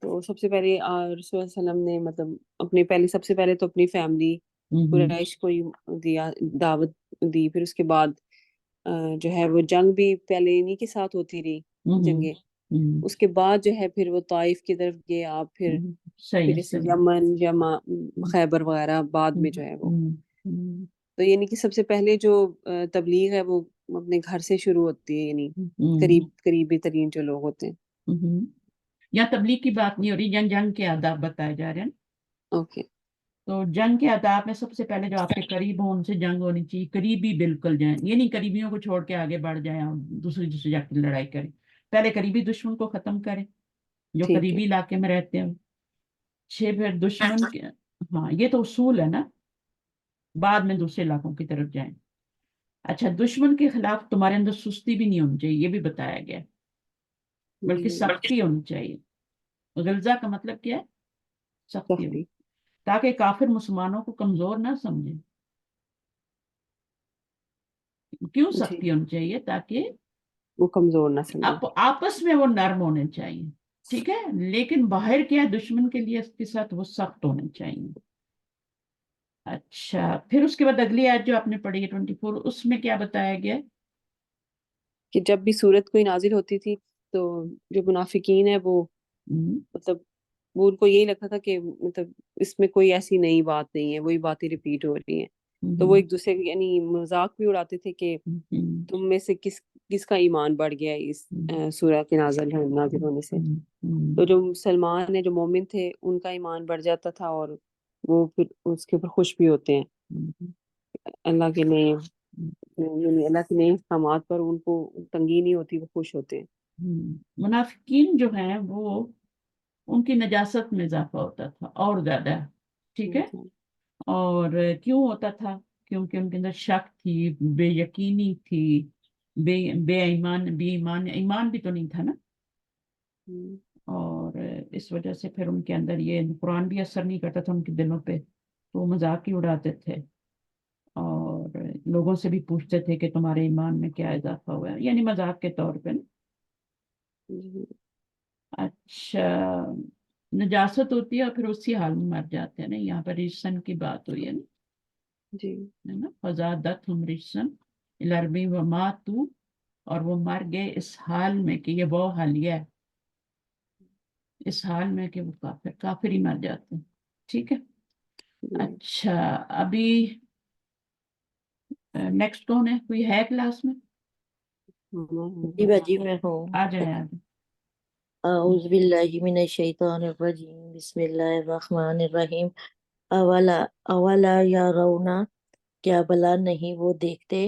تو سب سے پہلے رسول اللہ علیہ وسلم نے مطلب اپنے پہلے سب سے پہلے تو اپنی فیملی قریش کو ہی دیا دعوت دی، پھر اس کے بعد جو ہے وہ جنگ بھی پہلے انہی کے ساتھ ہوتی رہی جنگیں، اس کے بعد جو ہے پھر وہ طائف کی طرف گئے آپ، پھر اس یمن یا خیبر وغیرہ بعد میں جو ہے وہ، تو یعنی کہ سب سے پہلے جو تبلیغ ہے وہ اپنے گھر سے شروع ہوتی ہے، یعنی قریبی ترین جو لوگ ہوتے ہیں۔ یا تبلیغ کی بات نہیں ہو رہی، جنگ کے آداب بتائے جا رہے ہیں۔ اوکے، تو جنگ کے آداب میں سب سے پہلے جو آپ کے قریب ہوں ان سے جنگ ہونی چاہیے، قریبی بالکل جائیں، یہ نہیں قریبیوں کو چھوڑ کے آگے بڑھ جائیں اور دوسری جا کے لڑائی کریں، پہلے قریبی دشمن کو ختم کریں جو ٹھیک ہے، قریبی علاقے میں رہتے ہیں، پھر دشمن کے، ہاں یہ تو اصول ہے نا، بعد میں دوسرے علاقوں کی طرف جائیں۔ اچھا دشمن کے خلاف تمہارے اندر سستی بھی نہیں ہونی چاہیے، یہ بھی بتایا گیا، بلکہ سختی ہونی چاہیے۔ غلظہ کا مطلب کیا ہے؟ سختی ہونی، تاکہ کافر مسلمانوں کو کمزور نہ سمجھیں۔ کیوں جی، سختی ہونی چاہیے؟ تاکہ وہ کمزور نہ سمجھے، آپس میں وہ نرم ہونے چاہیے، ٹھیک ہے، لیکن باہر کیا دشمن کے لیے اس کے ساتھ وہ سخت ہونے چاہیے۔ اچھا پھر اس کے بعد اگلی آیت جو آپ نے پڑھی ہے 24، اس میں کیا بتایا گیا؟ کہ جب بھی صورت کوئی نازل ہوتی تھی تو جو منافقین ہے وہ مطلب وہ ان کو یہی لگتا تھا کہ مطلب اس میں کوئی ایسی نئی بات نہیں ہے، وہی باتیں ریپیٹ ہو رہی ہیں، تو وہ ایک دوسرے یعنی مذاق بھی اڑاتے تھے کہ تم میں سے کس کا ایمان بڑھ گیا اس سورہ کے نازل ہونے سے، تو جو مسلمان ہیں جو مومن تھے ان کا ایمان بڑھ جاتا تھا اور وہ پھر اس کے اوپر خوش بھی ہوتے ہیں، اللہ کے نئے یعنی اللہ کے نئے احکامات پر ان کو تنگی نہیں ہوتی، وہ خوش ہوتے ہیں۔ منافقین جو ہیں وہ ان کی نجاست میں اضافہ ہوتا تھا اور زیادہ، ٹھیک ہے، اور کیوں ہوتا تھا؟ کیونکہ ان کے اندر شک تھی، بے یقینی تھی، بے ایمان بھی تو نہیں تھا نا، اور اس وجہ سے پھر ان کے اندر یہ قرآن بھی اثر نہیں کرتا تھا ان کے دلوں پہ، تو وہ مذاق ہی اڑاتے تھے اور لوگوں سے بھی پوچھتے تھے کہ تمہارے ایمان میں کیا اضافہ ہوا ہے، یعنی مذاق کے طور پہ نا۔ اچھا نجاست ہوتی ہے اور پھر اسی حال میں مر جاتے ہیں نا، یہاں پر رجسن کی بات ہوئی ہے نا، فزادتہم رجسن الی رجسہم وماتوا، اور وہ مر گئے اس حال میں کہ یہ وہ حالیہ ہے، اس حال میں کہ وہ کافر ہی مر جاتے ہیں، ٹھیک ہے۔ اچھا ابھی نیکسٹ کون ہے؟ کوئی ہے کلاس میں؟ جی باجی میں ہوں۔ آ جائیں آج۔ اعوذ باللہ من الشیطان الرجیم، بسم اللہ الرحمن الرحیم۔ اولا یرونا، کیا بلا نہیں وہ دیکھتے،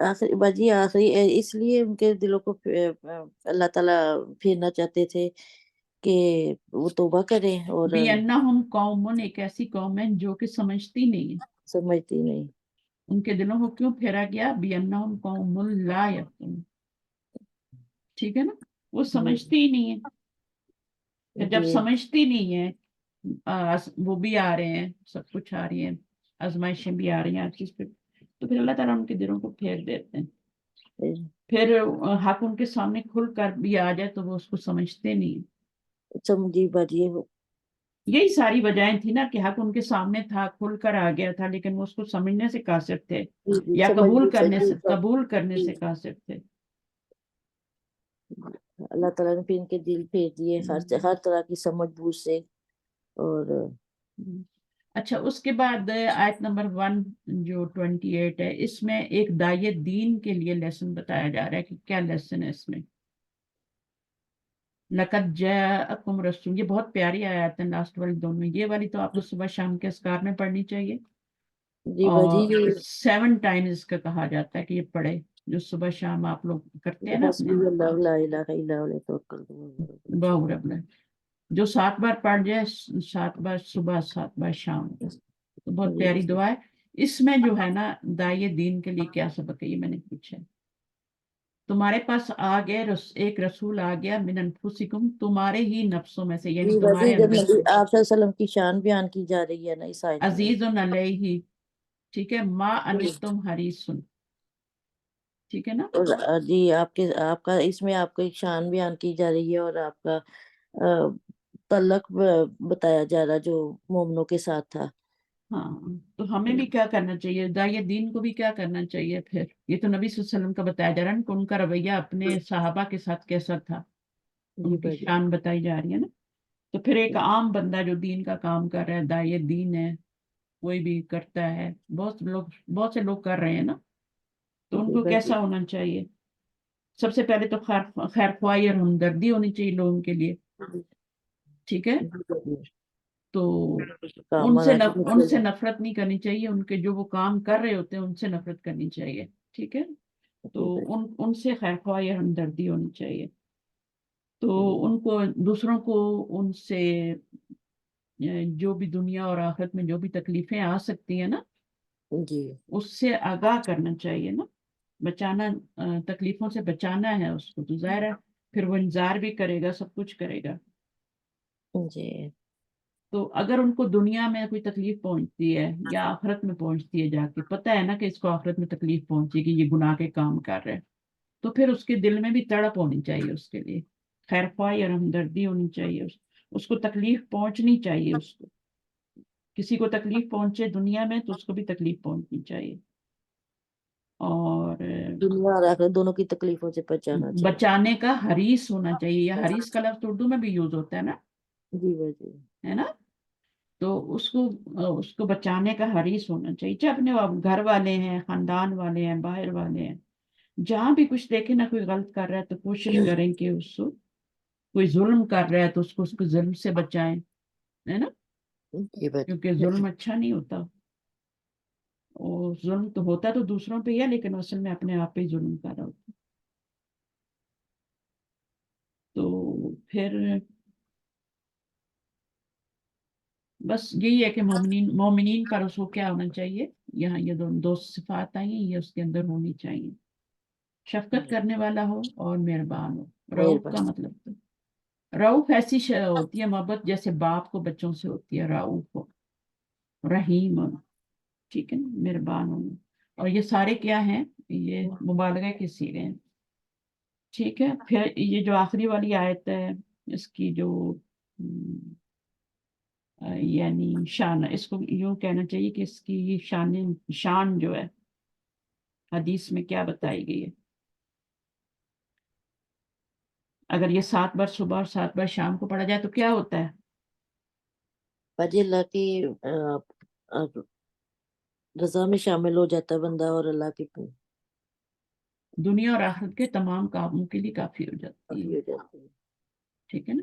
آخری باجی آخری اس لیے ان کے دلوں کو اللہ تعالیٰ پھیرنا چاہتے تھے کہ وہ توبہ کریں اور بِأَنَّهُمْ قَوْمٌ، ایک ایسی قوم ہے جو کہ سمجھتی نہیں ہے. سمجھتی نہیں. ان کے دلوں کو کیوں پھیرا گیا؟ بِأَنَّهُمْ قَوْمٌ لَا يَفْقَهُونَ. ٹھیک ہے نا، وہ سمجھتی ہی نہیں ہے. پھر جب جی سمجھتی نہیں ہے، وہ بھی آ رہے ہیں، سب کچھ آ رہی ہیں، آزمائشیں بھی آ رہی ہیں ہر چیز پہ، تو پھر اللہ تعالیٰ ان کے دلوں کو پھیر دیتے ہیں. پھر حق ان کے سامنے کھل کر بھی آ جائے تو وہ اس کو سمجھتے نہیں. سمجھی باجی. یہی ساری وجہیں تھی نا کہ حق ان کے سامنے تھا، کھل کر آ گیا تھا، لیکن وہ اس کو سمجھنے سے قاصر تھے یا سمجھ قبول نہیں کرنے سکتی سے جی. قاصر تھے. اللہ تعالیٰ نے پھر ان کے دل پھیر دیے ہر طرح کی سمجھ بوجھ سے. اور اچھا، اس کے بعد آیت نمبر 1 جو 28 ہے، اس میں ایک داعیہ دین کے لیے لیسن بتایا جا رہا ہے کہ کیا لیسن ہے اس میں. لقد جاءکم رسول، یہ بہت پیاری آیات ہیں لاسٹ والی دونوں. یہ والی تو آپ کو صبح شام کے اذکار میں پڑھنی چاہیے، جی باجی اور 7 ٹائمز اس کا کہا جاتا ہے کہ یہ پڑھے، جو صبح شام آپ لوگ کرتے ہیں نا اپنے. حسبی اللہ لا الہ الا هو علیہ توکلت وهو بہو رب نے جو 7 بار پڑھ جائے، 7 بار صبح 7 بار شام، تو بہت پیاری دعا ہے. اس میں جو ہے نا داعیہ دین کے لیے کیا سبق ہے، یہ میں نے پوچھا. تمہارے پاس آ گئے ایک رسول آ گیا من انفسکم، تمہارے ہی نفسوں میں سے، یعنی جی باجی تمہارے جب اندر نبی سے. آپ صلی اللہ علیہ وسلم کی شان بیان کی جا رہی ہے نا اس آیت میں. عزیز علیہ، ٹھیک ہے، ما انتم حریص، ٹھیک ہے نا. اور جی آپ کا اس میں آپ کی شان بیان کی جا رہی ہے اور آپ کا تعلق بتایا جا رہا جو مومنوں کے ساتھ تھا. ہاں، تو ہمیں بھی کیا کرنا چاہیے، داعیہ دین کو بھی کیا کرنا چاہیے. پھر یہ تو نبی صلی اللہ علیہ وسلم کا بتایا جا رہا ہے کہ ان کا رویہ اپنے صحابہ کے ساتھ کیسا تھا، جی ان کی باجی. شان بتائی جا رہی ہے نا. تو پھر ایک عام بندہ جو دین کا کام کر رہا ہے، داعیہ دین ہے، کوئی بھی کرتا ہے، بہت سے لوگ کر رہے ہیں نا، تو ان جی کو باجی. کیسا ہونا چاہیے. سب سے پہلے تو خیر خواہی اور ہمدردی ہونی چاہیے لوگوں کے لیے، ٹھیک ہے. جی باجی. تو کام آنا ان سے نفرت نہیں کرنی چاہیے، ان کے جو وہ کام کر رہے ہوتے ہیں ان سے نفرت کرنی چاہیے، ٹھیک ہے. تو ان سے خیر خواہی اور ہمدردی ہونی چاہیے. تو ان کو دوسروں کو ان سے جو بھی دنیا اور آخرت میں جو بھی تکلیفیں آ سکتی ہیں نا، جی اس سے آگاہ کرنا چاہیے نا، بچانا، تکلیفوں سے بچانا ہے اس کو. تو ظاہر ہے پھر وہ انذار بھی کرے گا، سب کچھ کرے گا. جی. تو اگر ان کو دنیا میں کوئی تکلیف پہنچتی ہے یا آخرت میں پہنچتی ہے، جا کے پتہ ہے نا کہ اس کو آخرت میں تکلیف پہنچے گی، یہ گناہ کے کام کر رہے ہیں، تو پھر اس کے دل میں بھی تڑپ ہونی چاہیے اس کے لیے، خیر خواہی اور ہمدردی ہونی چاہیے. اس کو تکلیف پہنچنی چاہیے. اس کو کسی کو تکلیف پہنچے دنیا میں تو اس کو بھی تکلیف پہنچنی چاہیے، اور دنیا اور آخرت دونوں کی تکلیفوں سے بچانا چاہیے. بچانے کا حریص ہونا چاہیے. یا حریص کا لفظ اردو میں بھی یوز ہوتا ہے نا، جی باجی. ہے نا. تو اس کو بچانے کا حریص ہونا چاہیے، چاہے اپنے گھر والے ہیں، خاندان والے ہیں، باہر والے ہیں، جہاں بھی کچھ دیکھیں نا کوئی غلط کر رہا ہے تو کوشش کریں کہ اس کو، کوئی ظلم کر رہا ہے تو اس کو ظلم سے بچائیں، ہے نا. جی باجی. کیونکہ ظلم اچھا نہیں ہوتا، اور ظلم تو ہوتا تو دوسروں پہ ہی ہے، لیکن اصل میں اپنے آپ پہ ہی ظلم کر رہا ہوتا. تو پھر بس یہی ہے کہ مومنین پر اس کو کیا ہونا چاہیے. یہاں یہ دو صفات آئی ہیں، یہ اس کے اندر ہونی چاہیے. شفقت کرنے والا ہو اور مہربان ہو. رعوف کا مطلب تو رعوف ایسی ہوتی ہے محبت جیسے باپ کو بچوں سے ہوتی ہے. رعوف ہو، رحیم ہو، ٹھیک ہے نا، مہربان ہو. اور یہ سارے کیا ہیں، یہ مبالغہ کے صیغے ہیں، ٹھیک ہے. پھر یہ جو آخری والی آیت ہے اس کی جو یعنی شان، اس کو یوں کہنا چاہیے کہ اس کی شان جو ہے حدیث میں کیا بتائی گئی ہے. اگر یہ 7 بار صبح اور 7 بار شام کو پڑھا جائے تو کیا ہوتا ہے. باجی اللہ کی رضا میں شامل ہو جاتا ہے بندہ، اور اللہ کی دنیا اور آخرت کے تمام کاموں کے لیے کافی ہو جاتی ہے، ہو جاتی ہے. ٹھیک ہے نا.